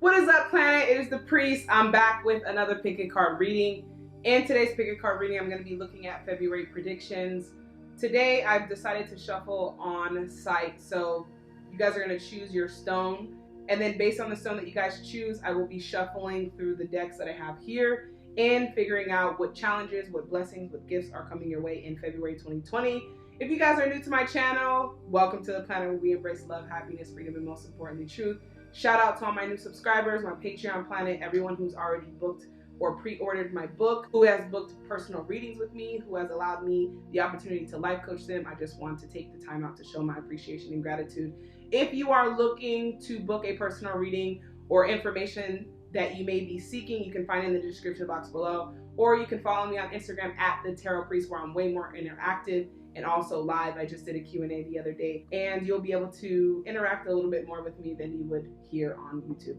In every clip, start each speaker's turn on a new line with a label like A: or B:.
A: What is up, planet? It is the Priest. I'm back with another pick a card reading. In today's pick a card reading, I'm going to be looking at February predictions. Today, I've decided to shuffle on site. So you guys are going to choose your stone. And then based on the stone that you guys choose, I will be shuffling through the decks that I have here and figuring out what challenges, what blessings, what gifts are coming your way in February 2020. If you guys are new to my channel, welcome to the planet where we embrace love, happiness, freedom, and most importantly, truth. Shout out to all my new subscribers, my Patreon planet, everyone who's already booked or pre-ordered my book, who has booked personal readings with me, who has allowed me the opportunity to life coach them. I just want to take the time out to show my appreciation and gratitude. If you are looking to book a personal reading or information that you may be seeking, you can find it in the description box below, or you can follow me on Instagram at the Tarot Priest, where I'm way more interactive and also live. I just did a Q&A the other day, and you'll be able to interact a little bit more with me than you would here on YouTube.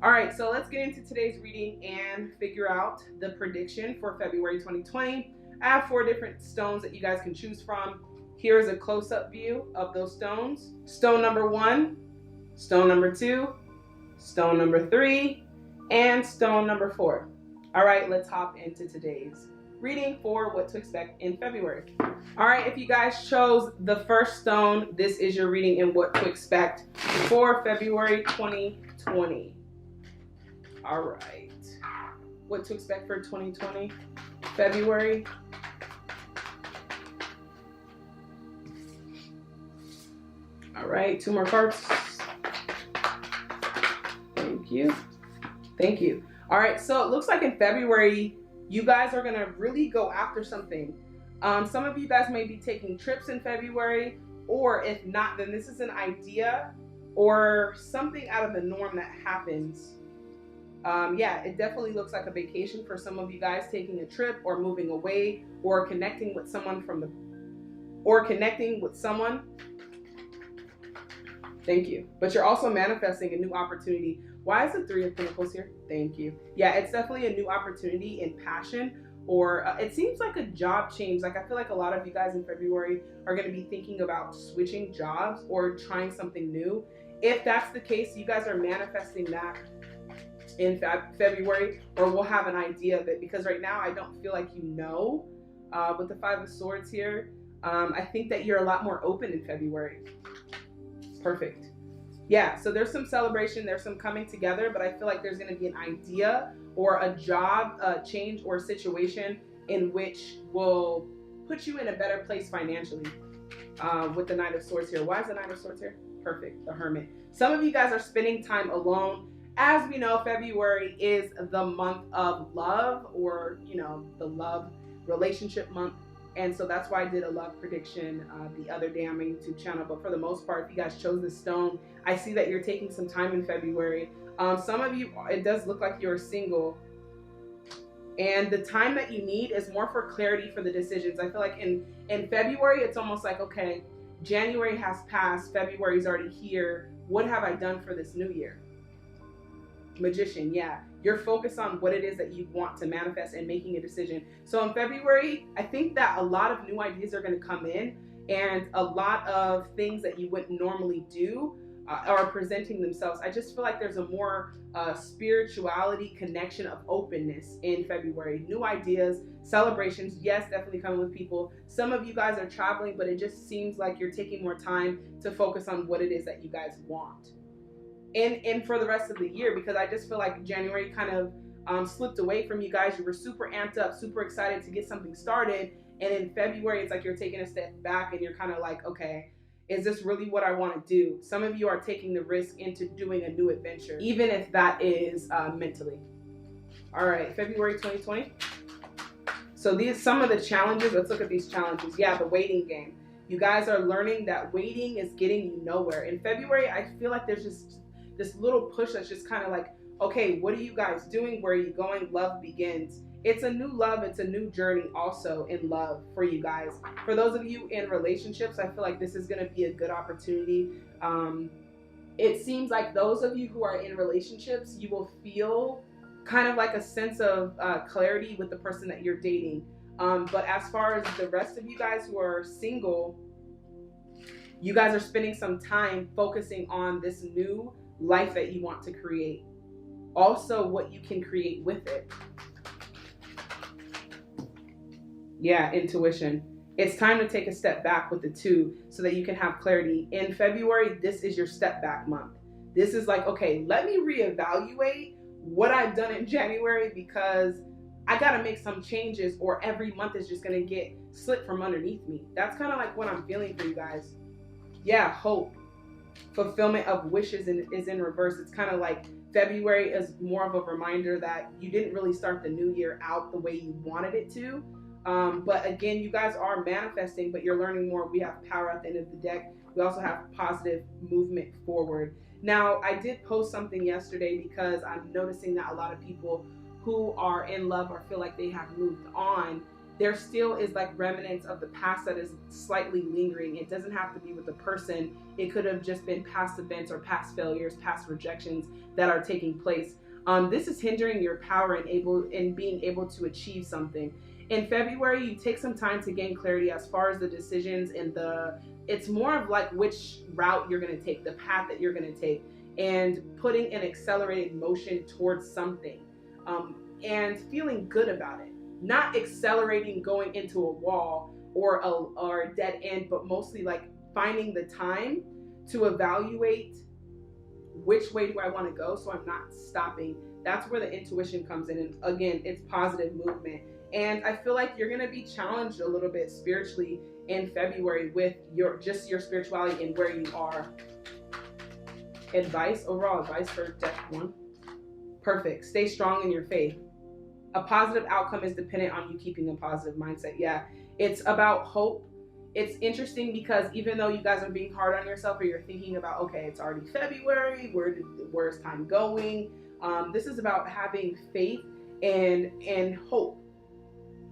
A: All right, so let's get into today's reading and figure out the prediction for February 2020. I have 4 different stones that you guys can choose from. Here's a close-up view of those stones. Stone number 1, stone number 2, stone number 3, and stone number 4. All right, let's hop into today's reading for what to expect in February. All right, if you guys chose the first stone, this is your reading and what to expect for February 2020. All right, what to expect for 2020, February. All right, 2 more cards. Thank you. Thank you. All right, so it looks like in February, you guys are gonna really go after something. Some of you guys may be taking trips in February, or if not, then this is an idea or something out of the norm that happens. Yeah, it definitely looks like a vacation for some of you guys, taking a trip or moving away or connecting with someone Thank you. But you're also manifesting a new opportunity. Why is the 3 of Pentacles here? Thank you. Yeah, it's definitely a new opportunity in passion, or it seems like a job change. Like, I feel like a lot of you guys in February are going to be thinking about switching jobs or trying something new. If that's the case, you guys are manifesting that in February, or we'll have an idea of it, because right now I don't feel like you know. With the 5 of Swords here, I think that you're a lot more open in February. Perfect. Yeah, so there's some celebration, there's some coming together, but I feel like there's going to be an idea or a job change or situation in which will put you in a better place financially. With the Knight of Swords here. Why is the Knight of Swords here? Perfect. The Hermit. Some of you guys are spending time alone. As we know, February is the month of love, or, you know, the love relationship month. And so that's why I did a love prediction the other day on my YouTube channel. But for the most part, if you guys chose this stone, I see that you're taking some time in February. Some of you, it does look like you're single. And the time that you need is more for clarity for the decisions. I feel like in February, it's almost like, okay, January has passed, February's already here. What have I done for this new year? Magician, yeah. You're focused on what it is that you want to manifest and making a decision. So in February, I think that a lot of new ideas are going to come in, and a lot of things that you wouldn't normally do are presenting themselves. I just feel like there's a more spirituality connection of openness in February. New ideas, celebrations, yes, definitely coming with people. Some of you guys are traveling, but it just seems like you're taking more time to focus on what it is that you guys want. And for the rest of the year, because I just feel like January kind of slipped away from you guys. You were super amped up, super excited to get something started. And in February, it's like you're taking a step back and you're kind of like, okay, is this really what I want to do? Some of you are taking the risk into doing a new adventure, even if that is mentally. All right, February 2020. So some of the challenges, let's look at these challenges. Yeah, the waiting game. You guys are learning that waiting is getting you nowhere. In February, I feel like there's just this little push that's just kind of like, okay, what are you guys doing? Where are you going? Love begins. It's a new love. It's a new journey also in love for you guys. For those of you in relationships, I feel like this is going to be a good opportunity. It seems like those of you who are in relationships, you will feel kind of like a sense of clarity with the person that you're dating. But as far as the rest of you guys who are single, you guys are spending some time focusing on this new life that you want to create. also what you can create with it. Yeah, intuition. It's time to take a step back with the 2 so that you can have clarity. In February, this is your step back month. This is like, okay, let me reevaluate what I've done in January because I got to make some changes or every month is just going to get slipped from underneath me. That's kind of like what I'm feeling for you guys. Yeah, hope. Fulfillment of wishes is in reverse. It's kind of like February is more of a reminder that you didn't really start the new year out the way you wanted it to. But again, you guys are manifesting, but you're learning more. We have power at the end of the deck. We also have positive movement forward. Now, I did post something yesterday because I'm noticing that a lot of people who are in love or feel like they have moved on, there still is like remnants of the past that is slightly lingering. It doesn't have to be with the person. It could have just been past events or past failures, past rejections that are taking place. This is hindering your power in being able to achieve something. In February, you take some time to gain clarity as far as the decisions and it's more of like which route you're going to take, the path that you're going to take, and putting an accelerated motion towards something, and feeling good about it. Not accelerating going into a wall or a dead end, but mostly like finding the time to evaluate which way do I want to go so I'm not stopping. That's where the intuition comes in. And again, it's positive movement. And I feel like you're going to be challenged a little bit spiritually in February with your spirituality and where you are. Overall advice for deck 1. Perfect. Stay strong in your faith. A positive outcome is dependent on you keeping a positive mindset. Yeah, it's about hope. It's interesting because even though you guys are being hard on yourself or you're thinking about, okay, it's already February, where's time going? This is about having faith and hope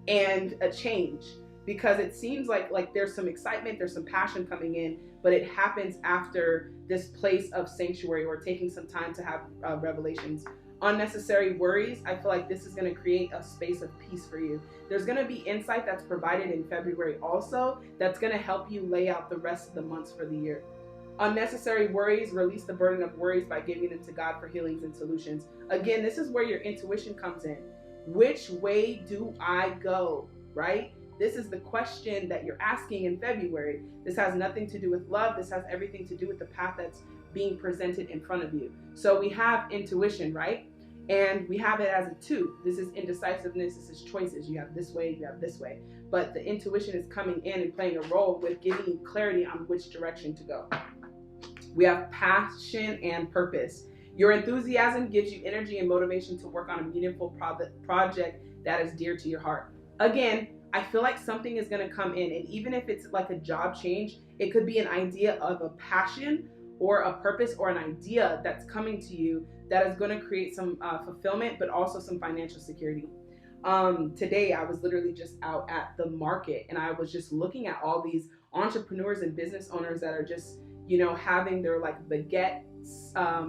A: and a change, because it seems like there's some excitement, there's some passion coming in, but it happens after this place of sanctuary or taking some time to have revelations. Unnecessary worries, I feel like this is going to create a space of peace for you. There's going to be insight that's provided in February also that's going to help you lay out the rest of the months for the year. Unnecessary worries, release the burden of worries by giving them to God for healings and solutions. Again, this is where your intuition comes in. Which way do I go, right? This is the question that you're asking in February. This has nothing to do with love. This has everything to do with the path that's being presented in front of you. So we have intuition, right? And we have it as a 2. This is indecisiveness. This is choices. You have this way, you have this way. But the intuition is coming in and playing a role with giving you clarity on which direction to go. We have passion and purpose. Your enthusiasm gives you energy and motivation to work on a meaningful project that is dear to your heart. Again, I feel like something is going to come in, and even if it's like a job change, it could be an idea of a passion or a purpose or an idea that's coming to you that is going to create some fulfillment, but also some financial security. Today, I was literally just out at the market, and I was just looking at all these entrepreneurs and business owners that are just, having their like baguette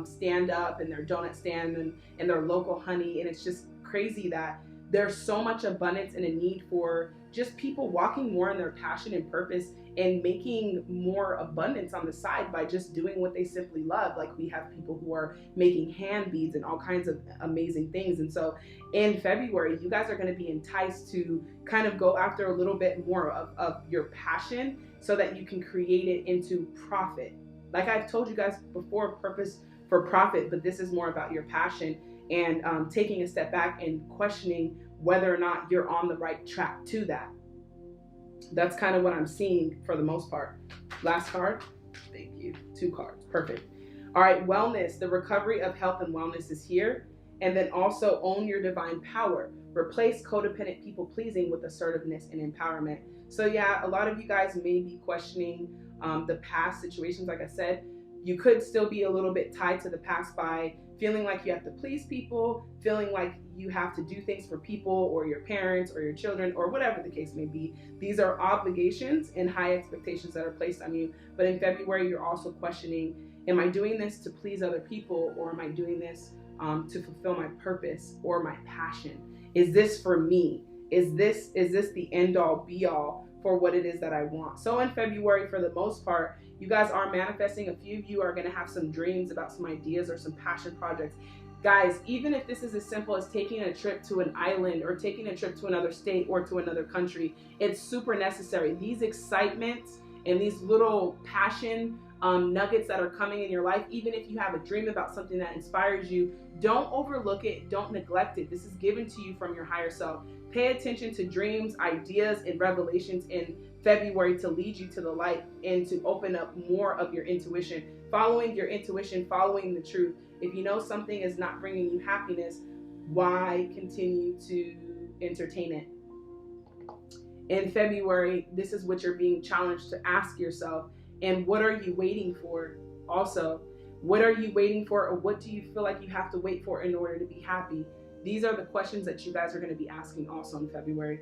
A: stand up and their donut stand and their local honey. And it's just crazy that there's so much abundance and a need for just people walking more in their passion and purpose and making more abundance on the side by just doing what they simply love. Like we have people who are making hand beads and all kinds of amazing things. And so in February, you guys are going to be enticed to kind of go after a little bit more of your passion so that you can create it into profit. Like I've told you guys before, purpose for profit, but this is more about your passion and taking a step back and questioning whether or not you're on the right track to that. That's kind of what I'm seeing for the most part. Last card. Thank you. 2 cards. Perfect. All right. Wellness. The recovery of health and wellness is here. And then also own your divine power. Replace codependent people pleasing with assertiveness and empowerment. So yeah, a lot of you guys may be questioning the past situations. Like I said, you could still be a little bit tied to the past by feeling like you have to please people, feeling like you have to do things for people or your parents or your children or whatever the case may be. These are obligations and high expectations that are placed on you. But in February, you're also questioning, am I doing this to please other people, or am I doing this to fulfill my purpose or my passion? Is this for me? Is this the end all be all for what it is that I want? So in February, for the most part, you guys are manifesting. A few of you are going to have some dreams about some ideas or some passion projects. Guys, even if this is as simple as taking a trip to an island or taking a trip to another state or to another country, it's super necessary. These excitements and these little passion nuggets that are coming in your life, even if you have a dream about something that inspires you, don't overlook it, don't neglect it. This is given to you from your higher self. Pay attention to dreams, ideas, and revelations in February to lead you to the light and to open up more of your intuition. Following your intuition, following the truth. If you know something is not bringing you happiness, why continue to entertain it? In February, this is what you're being challenged to ask yourself. And what are you waiting for? Also, what are you waiting for, or what do you feel like you have to wait for in order to be happy? These are the questions that you guys are going to be asking also in February.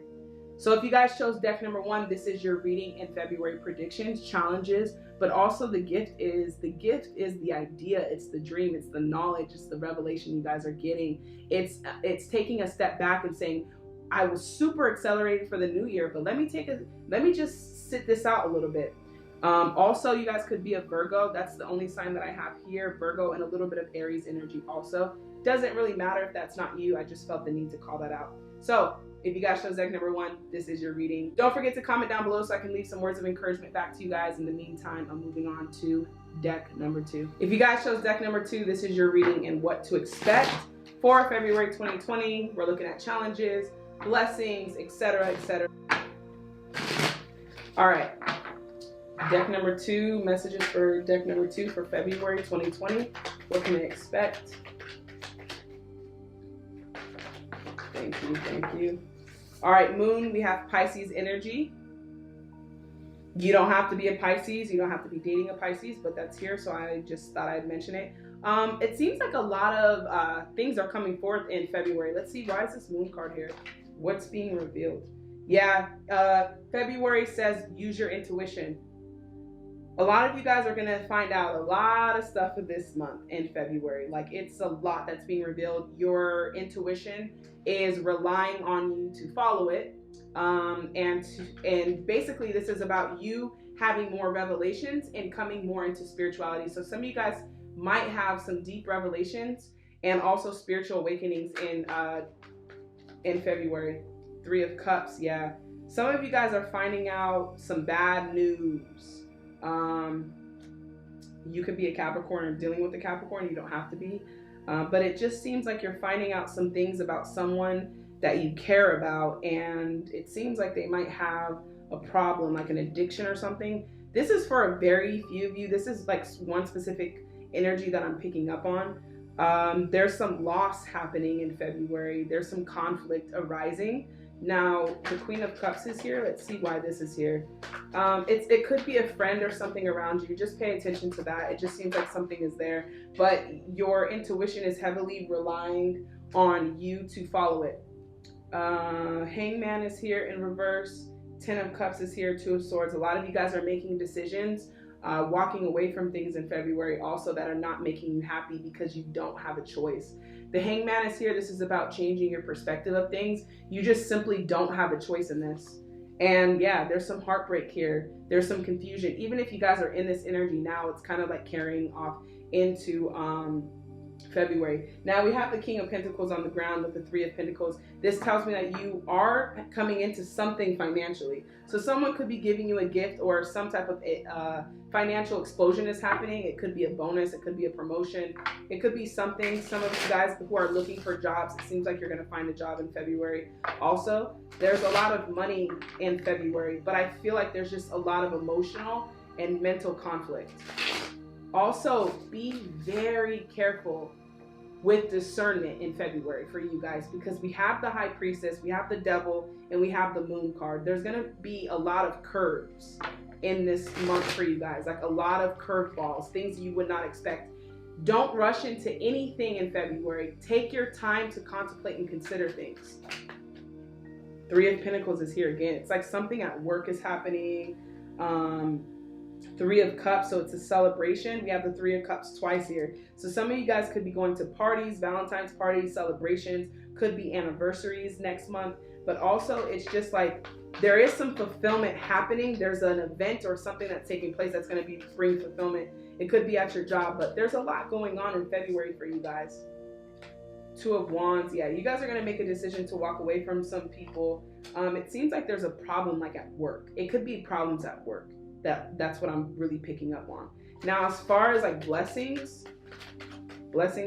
A: So if you guys chose deck number 1, this is your reading in February predictions, challenges, but also the gift is the idea, it's the dream, it's the knowledge, it's the revelation you guys are getting. It's taking a step back and saying, I was super accelerated for the new year, but let me just sit this out a little bit. Also, you guys could be a Virgo. That's the only sign that I have here, Virgo, and a little bit of Aries energy also. Doesn't really matter if that's not you. I just felt the need to call that out. So if you guys chose deck number 1, this is your reading. Don't forget to comment down below so I can leave some words of encouragement back to you guys. In the meantime, I'm moving on to deck number 2. If you guys chose deck number 2, this is your reading and what to expect for February 2020. We're looking at challenges, blessings, etc., etc. All right. Deck number 2, messages for deck number 2 for February 2020. What can they expect? Thank you, thank you. All right, Moon, we have Pisces energy. You don't have to be a Pisces. You don't have to be dating a Pisces, but that's here, so I just thought I'd mention it. It seems like a lot of things are coming forth in February. Let's see, why is this Moon card here? What's being revealed? Yeah, February says use your intuition. A lot of you guys are going to find out a lot of stuff for this month in February. Like, it's a lot that's being revealed. Your intuition is relying on you to follow it. And basically this is about you having more revelations and coming more into spirituality. So some of you guys might have some deep revelations and also spiritual awakenings in February. 3 of Cups, yeah. Some of you guys are finding out some bad news. You could be a Capricorn or dealing with a Capricorn. You don't have to be. But it just seems like you're finding out some things about someone that you care about, and it seems like they might have a problem, like an addiction or something. This is for a very few of you. This is like one specific energy that I'm picking up on. There's some loss happening in February. There's some conflict arising. Now, the Queen of Cups is here. Let's see why this is here. It could be a friend or something around you. Just pay attention to that. It just seems like something is there. But your intuition is heavily relying on you to follow it. Hangman is here in reverse. 10 of Cups is here. 2 of Swords. A lot of you guys are making decisions, walking away from things in February also that are not making you happy because you don't have a choice. The Hangman is here. This is about changing your perspective of things. You just simply don't have a choice in this. And yeah, there's some heartbreak here. There's some confusion. Even if you guys are in this energy now, it's kind of like carrying off into February. Now we have the King of Pentacles on the ground with the 3 of Pentacles. This tells me that you are coming into something financially. So someone could be giving you a gift, or some type of financial explosion is happening. It could be a bonus. It could be a promotion. It could be something. Some of you guys who are looking for jobs, it seems like you're going to find a job in February. Also, there's a lot of money in February, but I feel like there's just a lot of emotional and mental conflict. Also, be very careful with discernment in February for you guys, because we have the High Priestess, we have the Devil, and we have the Moon card. There's going to be a lot of curves in this month for you guys, like a lot of curveballs, things you would not expect. Don't rush into anything in February. Take your time to contemplate and consider things. 3 of Pentacles is here again. It's like something at work is happening. 3 of Cups, so it's a celebration. We have the 3 of Cups twice here. So some of you guys could be going to parties, Valentine's parties, celebrations, could be anniversaries next month, but also it's just like there is some fulfillment happening. There's an event or something that's taking place that's going to bring fulfillment. It could be at your job, but there's a lot going on in February for you guys. Two of Wands. Yeah, you guys are going to make a decision to walk away from some people. It seems like there's a problem like at work. It could be problems at work. That's what I'm really picking up on. Now, as far as like blessings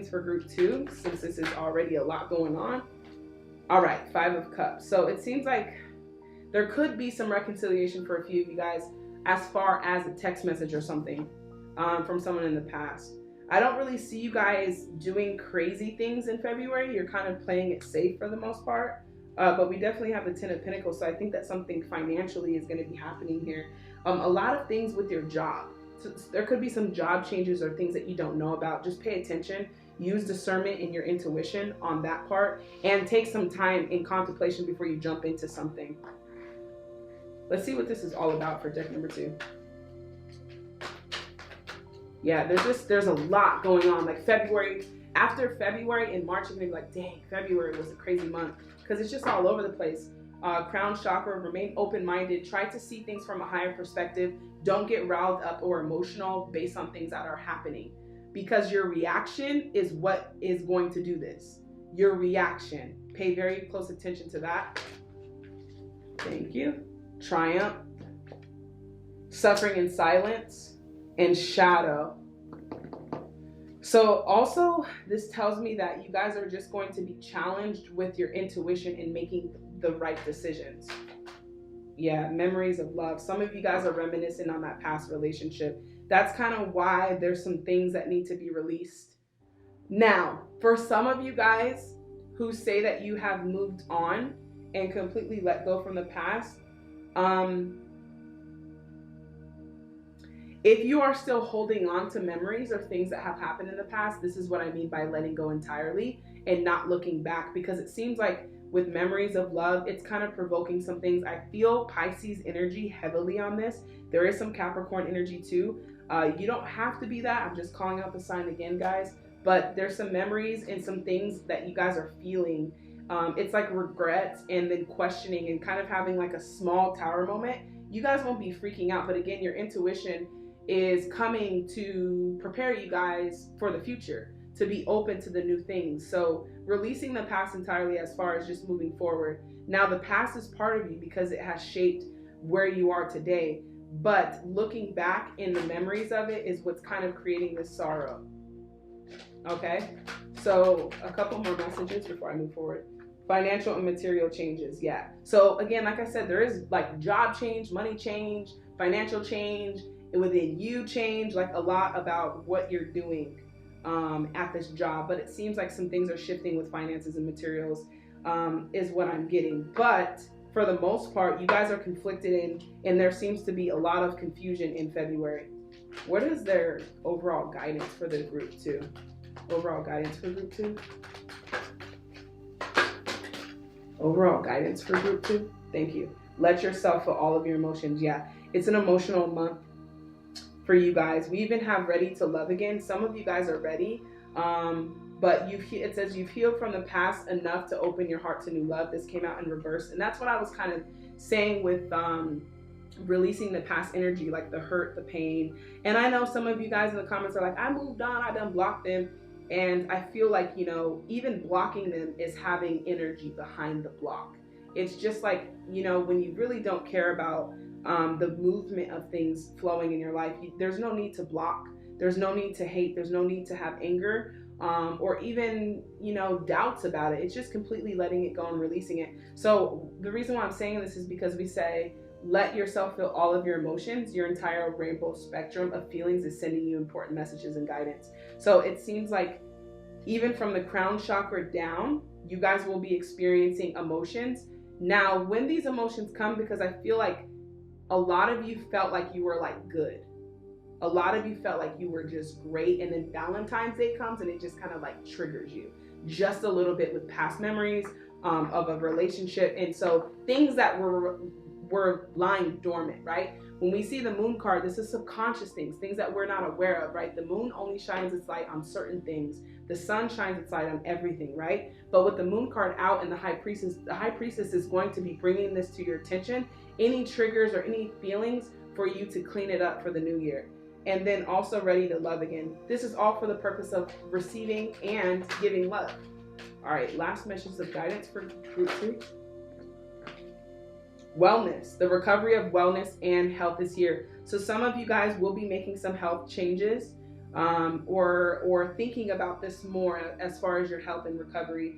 A: for group 2, since this is already a lot going on. All right, 5 of Cups. So it seems like there could be some reconciliation for a few of you guys as far as a text message or something from someone in the past. I don't really see you guys doing crazy things in February. You're kind of playing it safe for the most part. But we definitely have the 10 of Pentacles. So I think that something financially is going to be happening here. A lot of things with your job. So there could be some job changes or things that you don't know about. Just pay attention. Use discernment and your intuition on that part. And take some time in contemplation before you jump into something. Let's see what this is all about for deck number 2. Yeah, there's a lot going on. Like February, after February and March, you're gonna be like, dang, February was a crazy month. Because it's just all over the place. Crown chakra, remain open-minded. Try to see things from a higher perspective. Don't get riled up or emotional based on things that are happening. Because your reaction is what is going to do this. Your reaction. Pay very close attention to that. Thank you. Triumph. Suffering in silence. And shadow. So also, this tells me that you guys are just going to be challenged with your intuition in making the right decisions. Yeah, memories of love. Some of you guys are reminiscing on that past relationship. That's kind of why there's some things that need to be released. Now, for some of you guys who say that you have moved on and completely let go from the past, if you are still holding on to memories or things that have happened in the past, this is what I mean by letting go entirely and not looking back, because it seems like with memories of love, it's kind of provoking some things. I feel Pisces energy heavily on this. There is some Capricorn energy too. You don't have to be that. I'm just calling out the sign again, guys. But there's some memories and some things that you guys are feeling. It's like regrets and then questioning and kind of having like a small tower moment. You guys won't be freaking out, but again, your intuition is coming to prepare you guys for the future, to be open to the new things. So releasing the past entirely as far as just moving forward. Now the past is part of you because it has shaped where you are today, but looking back in the memories of it is what's kind of creating this sorrow. Okay, so a couple more messages before I move forward. Financial and material changes. Yeah, so again, like I said, there is like job change, money change, financial change, and within you change, like a lot about what you're doing at this job. But it seems like some things are shifting with finances and materials is what I'm getting. But for the most part, you guys are conflicted in, and there seems to be a lot of confusion in February. What is their overall guidance for the group 2? Overall guidance for group 2? Overall guidance for group 2? Thank you. Let yourself feel all of your emotions. Yeah, it's an emotional month for you guys. We even have ready to love again. Some of you guys are ready, but it says you've healed from the past enough to open your heart to new love. This came out in reverse, and that's what I was kind of saying with releasing the past energy, like the hurt, the pain. And I know some of you guys in the comments are like, I moved on, I done blocked them. And I feel like, you know, even blocking them is having energy behind the block. It's just like, you know, when you really don't care about the movement of things flowing in your life, there's no need to block. There's no need to hate. There's no need to have anger or even, you know, doubts about it. It's just completely letting it go and releasing it. So the reason why I'm saying this is because we say, let yourself feel all of your emotions. Your entire rainbow spectrum of feelings is sending you important messages and guidance. So it seems like even from the crown chakra down, you guys will be experiencing emotions. Now, when these emotions come, because I feel like a lot of you felt like you were like good. A lot of you felt like you were just great. And then Valentine's Day comes and it just kind of like triggers you just a little bit with past memories of a relationship. And so things that were lying dormant, right? When we see the moon card, this is subconscious things that we're not aware of, right? The moon only shines its light on certain things. The sun shines its light on everything, right? But with the moon card out and the high priestess is going to be bringing this to your attention, any triggers or any feelings for you to clean it up for the new year. And then also ready to love again. This is all for the purpose of receiving and giving love. All right, last message of guidance for group 2. Wellness. The recovery of wellness and health is here. So some of you guys will be making some health changes, or thinking about this more as far as your health and recovery.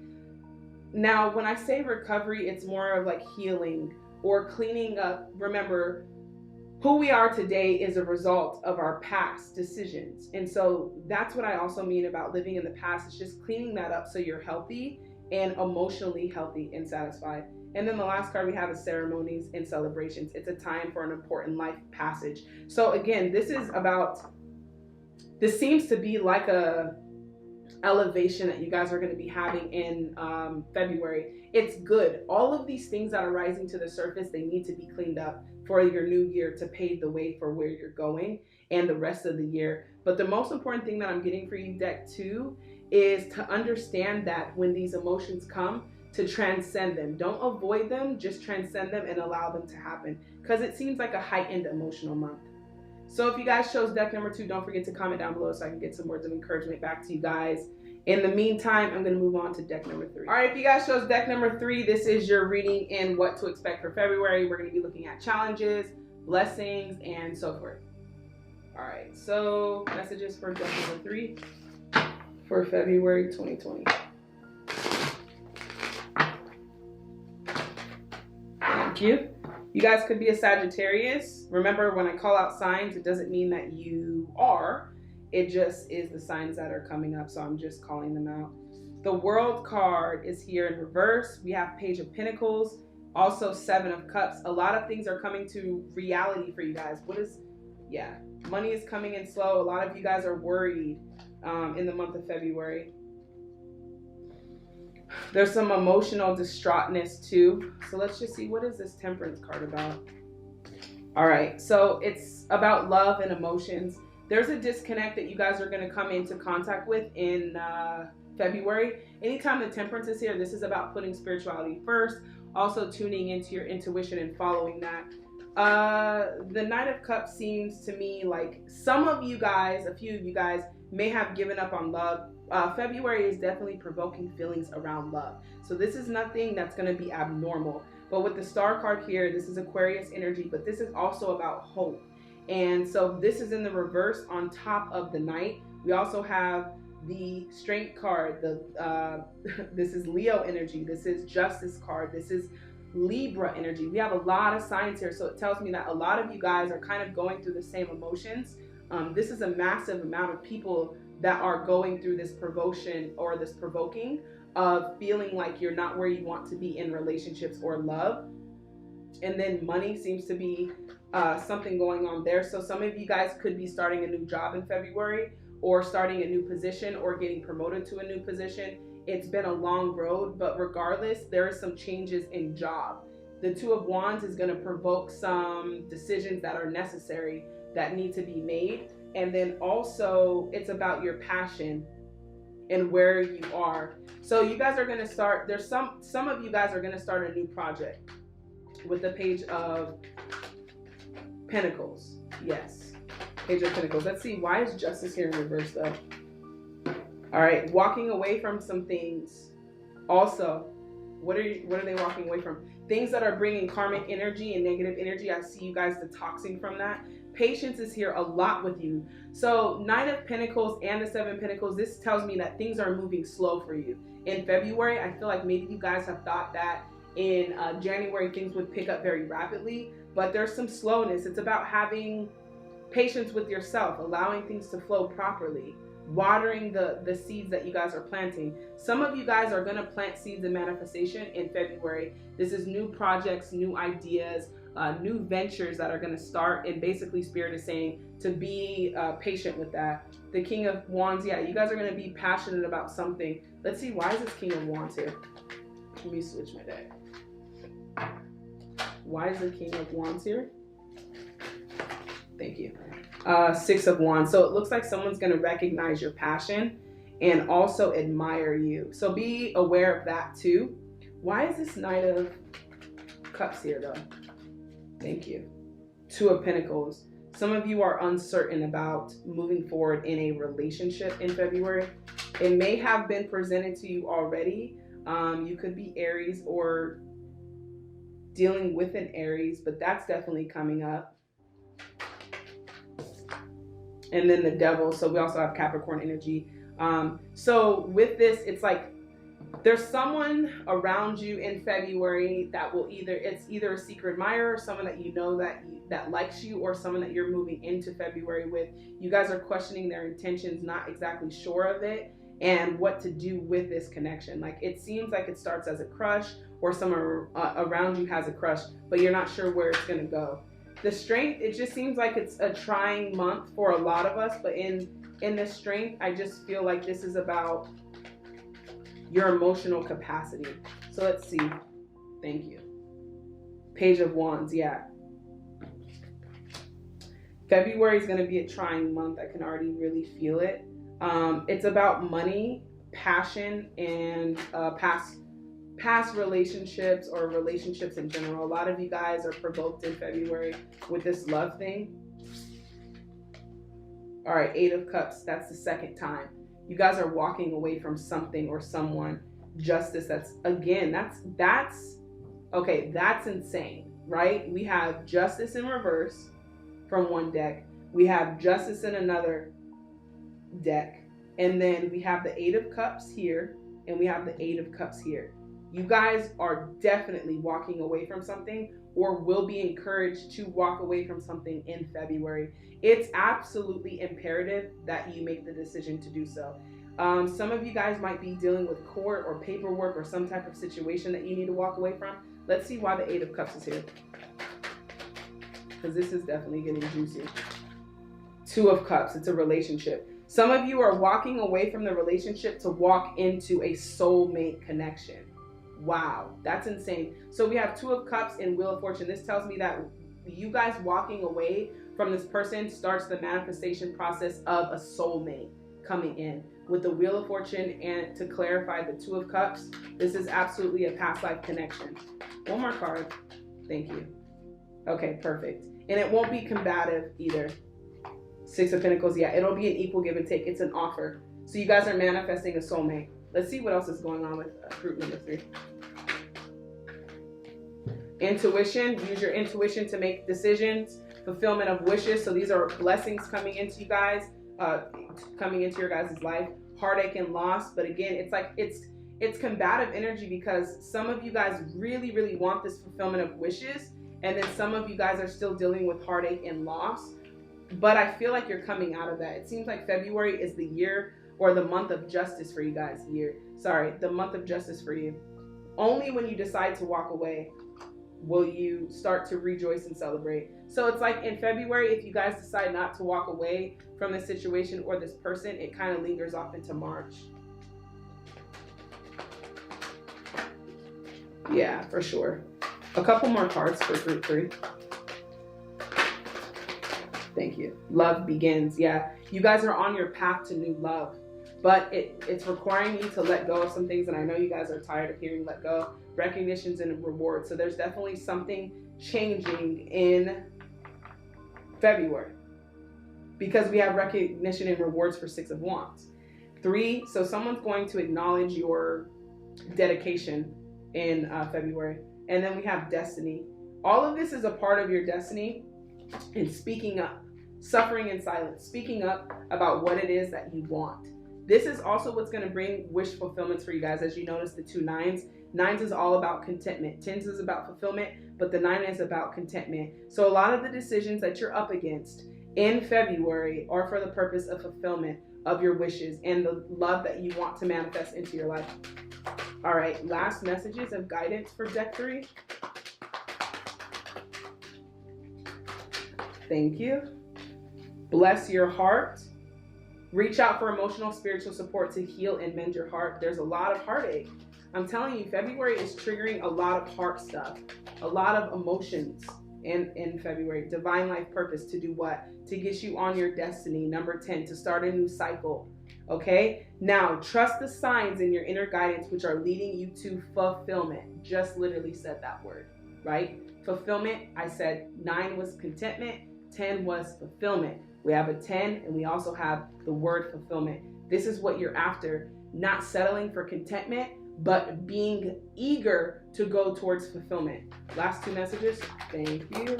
A: Now, when I say recovery, it's more of like healing or cleaning up. Remember, who we are today is a result of our past decisions. And so that's what I also mean about living in the past. It's just cleaning that up so you're healthy and emotionally healthy and satisfied. And then the last card we have is ceremonies and celebrations. It's a time for an important life passage. So again, this seems to be like a elevation that you guys are going to be having in February. It's good. All of these things that are rising to the surface, they need to be cleaned up for your new year to pave the way for where you're going and the rest of the year. But the most important thing that I'm getting for you, deck 2, is to understand that when these emotions come, to transcend them. Don't avoid them, just transcend them and allow them to happen, because it seems like a heightened emotional month. So if you guys chose deck number 2, don't forget to comment down below so I can get some words of encouragement back to you guys. In the meantime, I'm going to move on to deck number 3. All right, if you guys chose deck number 3, this is your reading in what to expect for February. We're going to be looking at challenges, blessings, and so forth. All right, so messages for deck number 3 for February 2020. Thank you. You guys could be a Sagittarius. Remember, when I call out signs, it doesn't mean that you are. It just is the signs that are coming up, so I'm just calling them out. The World card is here in reverse. We have Page of Pentacles, also 7 of Cups. A lot of things are coming to reality for you guys. Money is coming in slow. A lot of you guys are worried in the month of February. There's some emotional distraughtness too. So let's just see, what is this Temperance card about? All right, so it's about love and emotions. There's a disconnect that you guys are going to come into contact with in February. Anytime the Temperance is here, this is about putting spirituality first, also tuning into your intuition and following that. The Knight of Cups seems to me like some of you guys, a few of you guys, may have given up on love. February is definitely provoking feelings around love. So this is nothing that's going to be abnormal. But with the Star card here, this is Aquarius energy, but this is also about hope. And so this is in the reverse on top of the Knight. We also have the Strength card. This is Leo energy. This is Justice card. This is Libra energy. We have a lot of signs here. So it tells me that a lot of you guys are kind of going through the same emotions. This is a massive amount of people that are going through this provocation or this provoking of feeling like you're not where you want to be in relationships or love. And then money seems to be something going on there. So some of you guys could be starting a new job in February, or starting a new position, or getting promoted to a new position. It's been a long road, but regardless, there are some changes in job. The Two of Wands is going to provoke some decisions that are necessary that need to be made. And then also it's about your passion and where you are. So you guys are going to start, there's some of you guys are going to start a new project with the Page of Pentacles. Yes, Page of Pentacles. Let's see, why is Justice here in reverse though? All right, walking away from some things. Also, what are they walking away from? Things that are bringing karmic energy and negative energy. I see you guys detoxing from that. Patience is here a lot with you. So Knight of Pentacles and the 7 of Pentacles, this tells me that things are moving slow for you. In February, I feel like maybe you guys have thought that in January things would pick up very rapidly, but there's some slowness. It's about having patience with yourself, allowing things to flow properly, watering the seeds that you guys are planting. Some of you guys are going to plant seeds of manifestation in February. This is new projects, new ideas, new ventures that are going to start, and basically Spirit is saying to be patient with that. The King of Wands, yeah, you guys are going to be passionate about something. Let's see, why is this King of Wands here? Let me switch my deck. Why is the King of Wands here? Thank you. 6 of Wands. So it looks like someone's going to recognize your passion and also admire you. So be aware of that too. Why is this Knight of Cups here though? Thank you. 2 of Pentacles. Some of you are uncertain about moving forward in a relationship in February. It may have been presented to you already. You could be Aries or dealing with an Aries, but that's definitely coming up. And then the Devil. So we also have Capricorn energy. So with this, it's like there's someone around you in February that will it's either a secret admirer, someone that you know that likes you, or someone that you're moving into February with. You guys are questioning their intentions, not exactly sure of it, and what to do with this connection. Like, it seems like it starts as a crush, or someone around you has a crush, but you're not sure where it's going to go. The Strength, it just seems like it's a trying month for a lot of us, but in the Strength, I just feel like this is about your emotional capacity. So let's see. Thank you. Page of Wands, yeah. February is going to be a trying month. I can already really feel it. It's about money, passion, and past relationships, or relationships in general. A lot of you guys are provoked in February with this love thing. All right, 8 of Cups. That's the second time. You guys are walking away from something or someone. Justice, that's okay, that's insane, right? We have Justice in reverse from one deck. We have Justice in another deck. And then we have the 8 of Cups here, and we have the 8 of Cups here. You guys are definitely walking away from something, or will be encouraged to walk away from something in February. It's absolutely imperative that you make the decision to do so. Some of you guys might be dealing with court or paperwork or some type of situation that you need to walk away from. Let's see why the 8 of Cups is here, because this is definitely getting juicy. 2 of Cups, it's a relationship. Some of you are walking away from the relationship to walk into a soulmate connection. Wow, that's insane. So we have 2 of Cups and Wheel of Fortune. This tells me that you guys walking away from this person starts the manifestation process of a soulmate coming in. With the Wheel of Fortune, and to clarify, the 2 of Cups, this is absolutely a past life connection. One more card. Thank you. Okay, perfect. And it won't be combative either. 6 of Pentacles, yeah, it'll be an equal give and take. It's an offer. So you guys are manifesting a soulmate. Let's see what else is going on with group number 3. Intuition. Use your intuition to make decisions. Fulfillment of wishes. So these are blessings coming into you guys, coming into your guys' life. Heartache and loss. But again, it's like it's combative energy, because some of you guys really, really want this fulfillment of wishes, and then some of you guys are still dealing with heartache and loss. But I feel like you're coming out of that. It seems like February is the year, or the month of justice for you guys. The month of justice for you. Only when you decide to walk away will you start to rejoice and celebrate. So it's like in February, if you guys decide not to walk away from this situation or this person, it kind of lingers off into March. Yeah, for sure. A couple more cards for group 3. Thank you. Love begins. Yeah, you guys are on your path to new love, but it's requiring you to let go of some things. And I know you guys are tired of hearing let go. Recognitions and rewards. So there's definitely something changing in February, because we have recognition and rewards for 6 of Wands. 3, so someone's going to acknowledge your dedication in February. And then we have destiny. All of this is a part of your destiny, and speaking up, suffering in silence, speaking up about what it is that you want. This is also what's going to bring wish fulfillments for you guys. As you notice, the 2 9s. 9s is all about contentment. 10s is about fulfillment, but the 9 is about contentment. So a lot of the decisions that you're up against in February are for the purpose of fulfillment of your wishes and the love that you want to manifest into your life. All right, last messages of guidance for deck 3. Thank you. Bless your heart. Reach out for emotional, spiritual support to heal and mend your heart. There's a lot of heartache. I'm telling you, February is triggering a lot of heart stuff, a lot of emotions in February. Divine life purpose, to do what? To get you on your destiny. Number 10, to start a new cycle. Okay? Now, trust the signs in your inner guidance, which are leading you to fulfillment. Just literally said that word, right? Fulfillment, I said 9 was contentment, 10 was fulfillment. We have a 10, and we also have the word fulfillment. this is what you're after. Not settling for contentment, but being eager to go towards fulfillment. Last two messages. Thank you.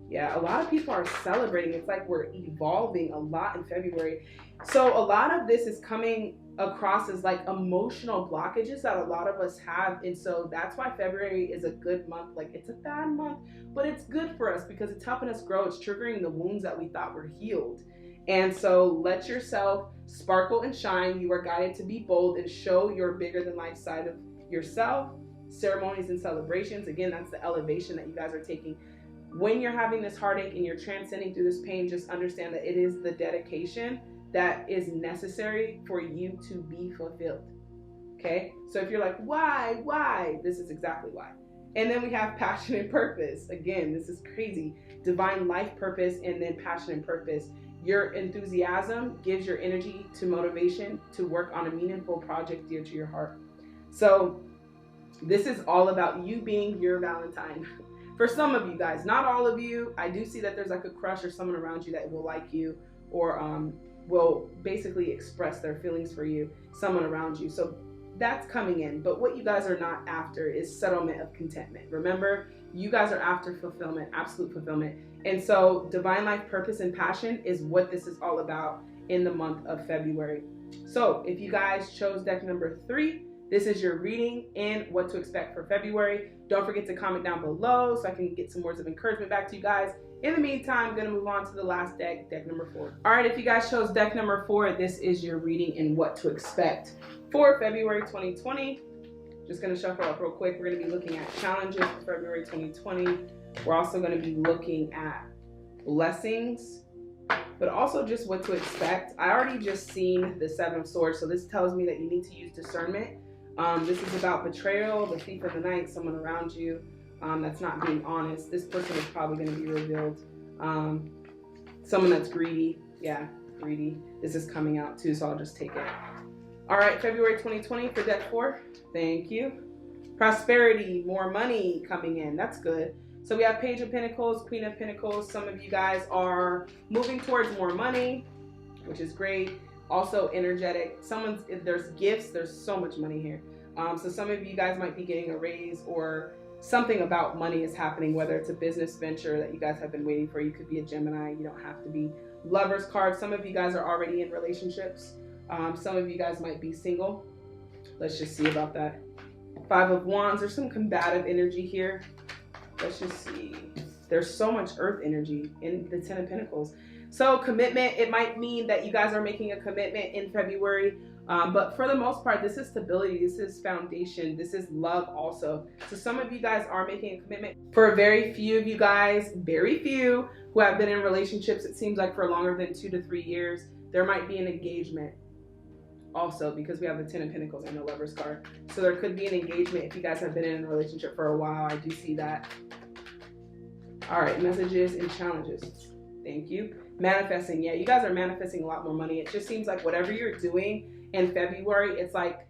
A: Yeah, a lot of people are celebrating. It's like we're evolving a lot in February. So a lot of this is coming across as like emotional blockages that a lot of us have. And so that's why February is a good month. Like, it's a bad month, but it's good for us because it's helping us grow. It's triggering the wounds that we thought were healed. And so let yourself sparkle and shine. You are guided to be bold and show your bigger than life side of yourself. Ceremonies and celebrations. Again, that's the elevation that you guys are taking. When you're having this heartache and you're transcending through this pain, just understand that it is the dedication that is necessary for you to be fulfilled. Okay? So if you're like, why? This is exactly why. And then we have passion and purpose. Again, this is crazy. Divine life purpose and then passion and purpose. Your enthusiasm gives your energy to motivation to work on a meaningful project dear to your heart. So this is all about you being your Valentine. For some of you guys, not all of you. I do see that there's like a crush or someone around you that will like you or will basically express their feelings for you, someone around you. So that's coming in. But what you guys are not after is settlement of contentment. Remember, you guys are after fulfillment, absolute fulfillment. And so divine life purpose and passion is what this is all about in the month of February. So if you guys chose deck number 3, this is your reading and what to expect for February. Don't forget to comment down below so I can get some words of encouragement back to you guys. In the meantime, I'm going to move on to the last deck, deck number 4. All right, if you guys chose deck number 4, this is your reading and what to expect for February 2020. Just going to shuffle up real quick. We're going to be looking at challenges for February 2020. We're also going to be looking at blessings, but also just what to expect. I already just seen the 7 of Swords, so this tells me that you need to use discernment. This is about betrayal, the thief of the night, someone around you that's not being honest. This person is probably going to be revealed. Someone that's greedy. Yeah, greedy. This is coming out too, so I'll just take it. All right, February 2020 for deck 4. Thank you. Prosperity, more money coming in. That's good. So we have Page of Pentacles, Queen of Pentacles. Some of you guys are moving towards more money, which is great. Also energetic. There's gifts. There's so much money here. So some of you guys might be getting a raise or something about money is happening, whether it's a business venture that you guys have been waiting for. You could be a Gemini. You don't have to be. Lover's card. Some of you guys are already in relationships. Some of you guys might be single. Let's just see about that. 5 of Wands. There's some combative energy here. Let's just see. There's so much earth energy in the 10 of Pentacles. So commitment, it might mean that you guys are making a commitment in February. But for the most part, this is stability. This is foundation. This is love also. So some of you guys are making a commitment. For very few of you guys, very few who have been in relationships, it seems like for longer than 2 to 3 years, there might be an engagement also because we have the 10 of Pentacles and the Lover's card. So there could be an engagement if you guys have been in a relationship for a while. I do see that. All right, messages and challenges. Thank you. Manifesting. Yeah, you guys are manifesting a lot more money. It just seems like whatever you're doing in February, it's like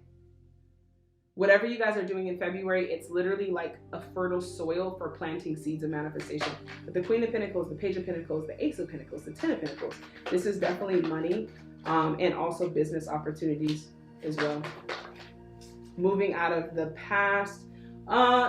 A: whatever you guys are doing in February, it's literally like a fertile soil for planting seeds of manifestation. But the Queen of Pentacles, the Page of Pentacles, the Ace of Pentacles, the 10 of Pentacles, this is definitely money and also business opportunities as well. Moving out of the past,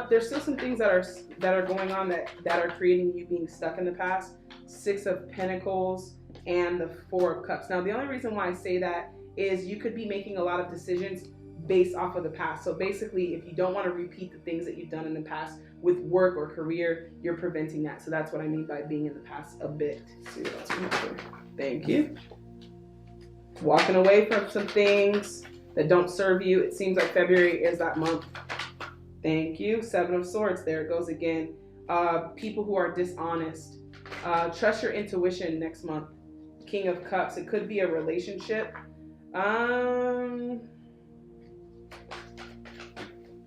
A: there's still some things that are going on that are creating you being stuck in the past. 6 of Pentacles and the 4 of Cups. Now, the only reason why I say that is you could be making a lot of decisions based off of the past. So basically, if you don't want to repeat the things that you've done in the past with work or career, you're preventing that. So that's what I mean by being in the past a bit. Let's see what else we have here. Thank you. Walking away from some things that don't serve you. It seems like February is that month. Thank you. 7 of Swords. There it goes again. People who are dishonest. Trust your intuition next month. King of Cups. It could be a relationship.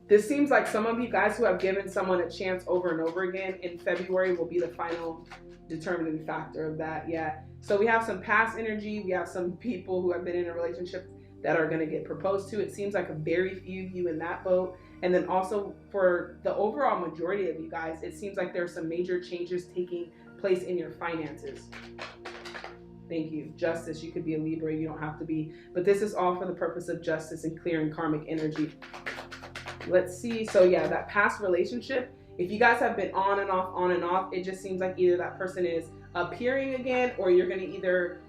A: This seems like some of you guys who have given someone a chance over and over again in February will be the final determining factor of that. Yeah. So we have some past energy. We have some people who have been in a relationship that are going to get proposed to. It seems like a very few of you in that boat. And then also for the overall majority of you guys, it seems like there's some major changes taking place in your finances. Thank you. Justice. You could be a Libra. You don't have to be. But this is all for the purpose of justice and clearing karmic energy. Let's see. So yeah, that past relationship, if you guys have been on and off, it just seems like either that person is appearing again, or you're going to either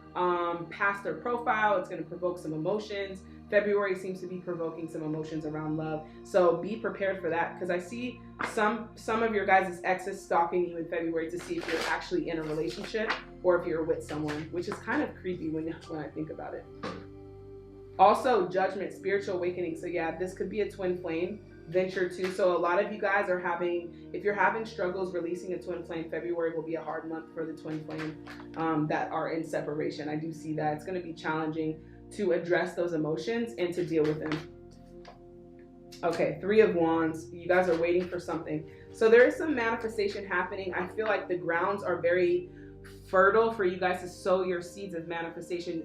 A: pass their profile. It's going to provoke some emotions. February seems to be provoking some emotions around love. So be prepared for that, because I see some of your guys' exes stalking you in February to see if you're actually in a relationship or if you're with someone, which is kind of creepy when I think about it. Also, judgment, spiritual awakening. So yeah, this could be a twin flame venture too. So a lot of you guys are having, if you're having struggles releasing a twin flame, February will be a hard month for the twin flame that are in separation. I do see that. It's going to be challenging to address those emotions and to deal with them. Okay, 3 of Wands. You guys are waiting for something. So there is some manifestation happening. I feel like the grounds are very fertile for you guys to sow your seeds of manifestation.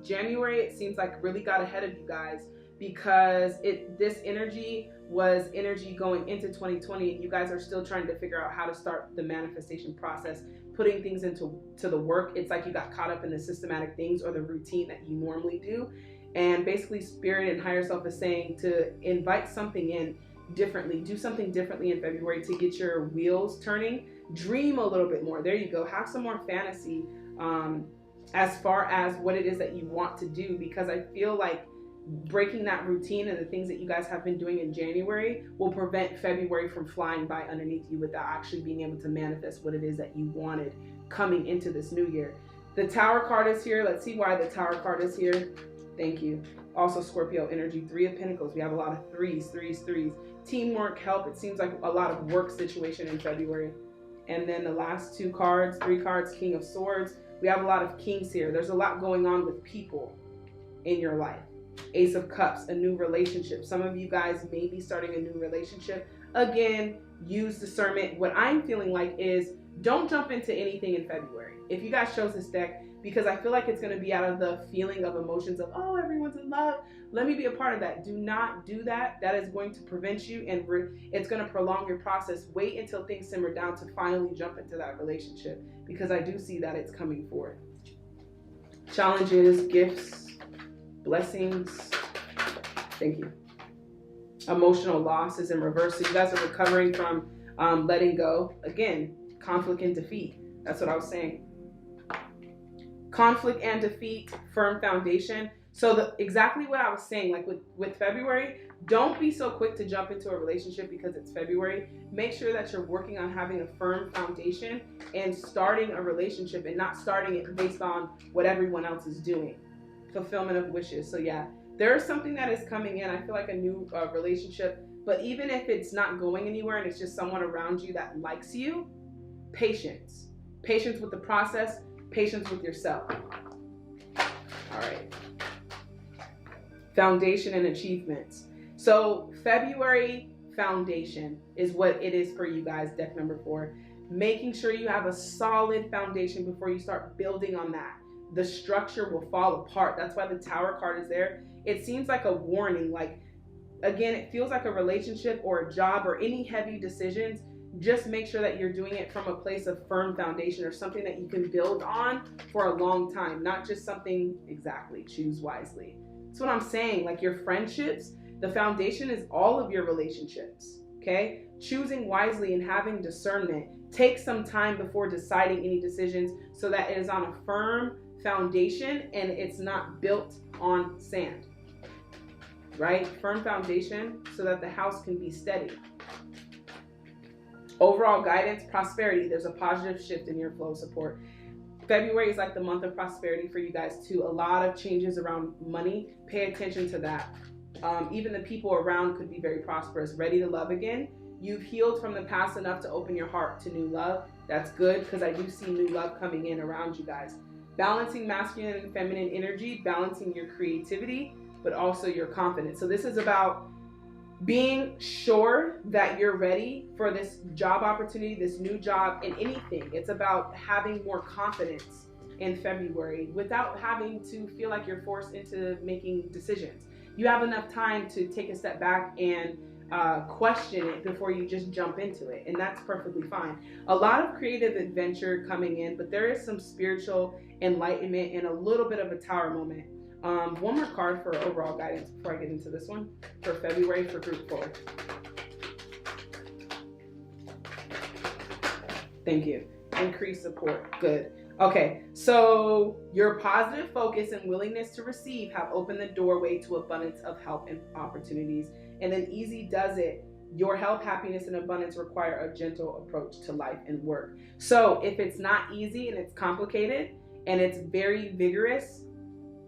A: January, it seems like really got ahead of you guys, because this energy was energy going into 2020, and you guys are still trying to figure out how to start the manifestation process, putting things into the work. It's like you got caught up in the systematic things or the routine that you normally do. And basically Spirit and higher self is saying to invite something in differently, do something differently in February to get your wheels turning. Dream a little bit more. There you go. Have some more fantasy as far as what it is that you want to do, because I feel like breaking that routine and the things that you guys have been doing in January will prevent February from flying by underneath you without actually being able to manifest what it is that you wanted coming into this new year. The Tower card is here. Let's see why the Tower card is here. Thank you. Also Scorpio energy, 3 of Pentacles. We have a lot of threes. Teamwork, help. It seems like a lot of work situation in February. And then the last 3 cards, King of Swords. We have a lot of kings here. There's a lot going on with people in your life. Ace of Cups, a new relationship. Some of you guys may be starting a new relationship. Again, use discernment. What I'm feeling like is don't jump into anything in February. If you guys chose this deck, because I feel like it's going to be out of the feeling of emotions of, oh, everyone's in love, let me be a part of that. Do not do that. That is going to prevent you, and it's going to prolong your process. Wait until things simmer down to finally jump into that relationship, because I do see that it's coming forth. Challenges, gifts, blessings. Thank you. Emotional loss is in reverse. So you guys are recovering from letting go. Again, conflict and defeat. That's what I was saying. Conflict and defeat, firm foundation. So exactly what I was saying, like with February, don't be so quick to jump into a relationship because it's February. Make sure that you're working on having a firm foundation and starting a relationship, and not starting it based on what everyone else is doing. Fulfillment of wishes. So yeah, there is something that is coming in. I feel like a new relationship, but even if it's not going anywhere and it's just someone around you that likes you, patience with the process, patience with yourself. All right. Foundation and achievements. So February foundation is what it is for you guys, deck number 4. Making sure you have a solid foundation before you start building on that. The structure will fall apart. That's why the Tower card is there. It seems like a warning. Like, again, it feels like a relationship or a job or any heavy decisions. Just make sure that you're doing it from a place of firm foundation, or something that you can build on for a long time, not just something, exactly, choose wisely. That's what I'm saying. Like your friendships, the foundation is all of your relationships, okay? Choosing wisely and having discernment. Take some time before deciding any decisions so that it is on a firm foundation and it's not built on sand, right? Firm foundation so that the house can be steady. Overall guidance, prosperity. There's a positive shift in your flow support. February is like the month of prosperity for you guys too. A lot of changes around money. Pay attention to that. Even the people around could be very prosperous. Ready to love again. You've healed from the past enough to open your heart to new love. That's good, because I do see new love coming in around you guys. Balancing masculine and feminine energy, balancing your creativity, but also your confidence. So this is about being sure that you're ready for this job opportunity, this new job, and anything. It's about having more confidence in February without having to feel like you're forced into making decisions. You have enough time to take a step back and question it before you just jump into it, and that's perfectly fine. A lot of creative adventure coming in, but there is some spiritual enlightenment and a little bit of a tower moment. One more card for overall guidance before I get into this one for February for group 4. Thank you. Increased support. Good. Okay, so your positive focus and willingness to receive have opened the doorway to abundance of help and opportunities. And then easy does it. Your health, happiness, and abundance require a gentle approach to life and work. So if it's not easy and it's complicated and it's very vigorous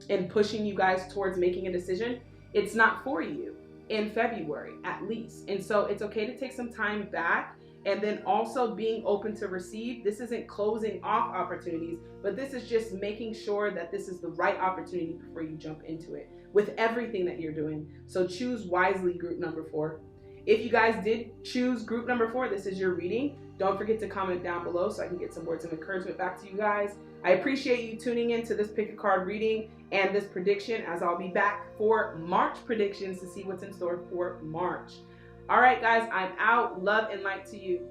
A: in pushing you guys towards making a decision, it's not for you in February at least. And so it's okay to take some time back. And then also being open to receive. This isn't closing off opportunities, but this is just making sure that this is the right opportunity before you jump into it with everything that you're doing. So choose wisely, group number 4. If you guys did choose group number 4, this is your reading. Don't forget to comment down below so I can get some words of encouragement back to you guys. I appreciate you tuning in to this pick a card reading and this prediction, as I'll be back for March predictions to see what's in store for March. All right, guys, I'm out. Love and light to you.